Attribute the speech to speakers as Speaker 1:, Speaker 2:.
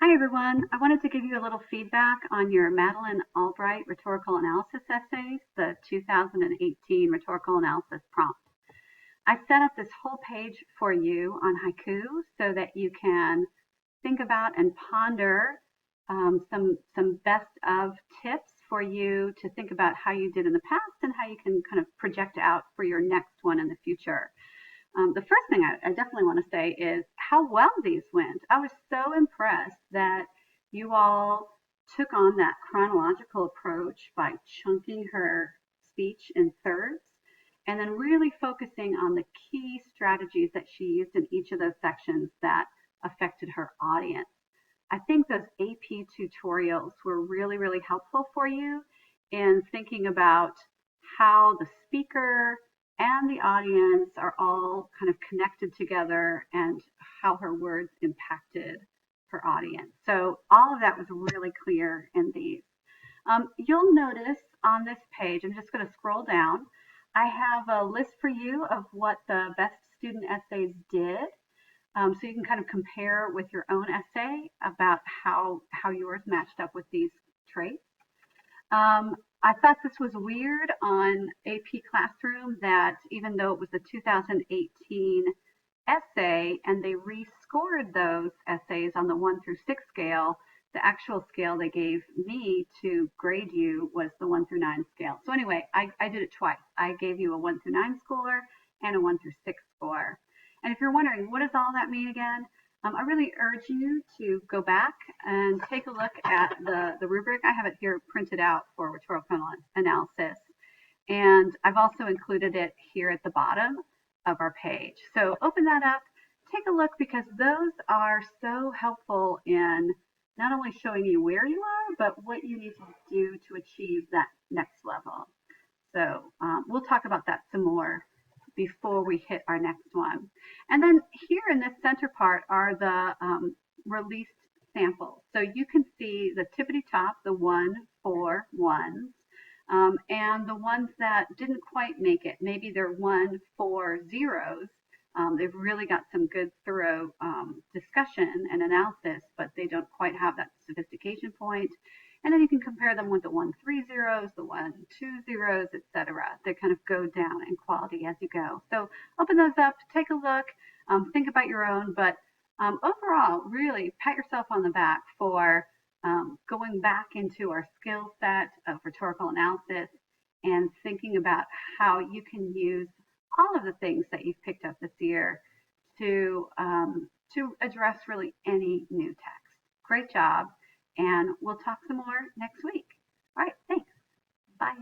Speaker 1: Hi everyone. I wanted to give you a little feedback on your Madeleine Albright rhetorical analysis essays, the 2018 rhetorical analysis prompt. I set up this whole page for you on haiku so that you can think about and ponder some best of tips for you to think about how you did in the past and how you can kind of project out for your next one in the future. The first thing I definitely want to say is how well these went. I was so impressed that you all took on that chronological approach by chunking her speech in thirds and then really focusing on the key strategies that she used in each of those sections that affected her audience. I think those AP tutorials were really, really helpful for you in thinking about how the speaker and the audience are all kind of connected together and how her words impacted her audience. So all of that was really clear in these. You'll notice on this page, I'm just going to scroll down, I have a list for you of what the best student essays did. So you can kind of compare with your own essay about how yours matched up with these traits. I thought this was weird on AP Classroom that even though it was a 2018 essay and they rescored those essays on the 1 through 6 scale, the actual scale they gave me to grade you was the 1 through 9 scale. So anyway, I did it twice. I gave you a 1 through 9 score and a 1 through 6 score. And if you're wondering, what does all that mean again? I really urge you to go back and take a look at the rubric. I have it here printed out for rhetorical analysis. And I've also included it here at the bottom of our page. So open that up, take a look because those are so helpful in not only showing you where you are, but what you need to do to achieve that next level. So we'll talk about that some more before we hit our next one. And then here in this center part are the released samples. So you can see the tippity top, the 1, 4, 1s, and the ones that didn't quite make it. Maybe they're 1, 4, 0s. They've really got some good thorough discussion and analysis, but they don't quite have that sophistication point. And then you can compare them with the 1, 3 zeros, the 1, 2 zeros, etc. They kind of go down in quality as you go. So open those up, take a look, think about your own, but overall, really pat yourself on the back for going back into our skill set of rhetorical analysis and thinking about how you can use all of the things that you've picked up this year to address really any new text. Great job, and we'll talk some more next week. All right, thanks. Bye.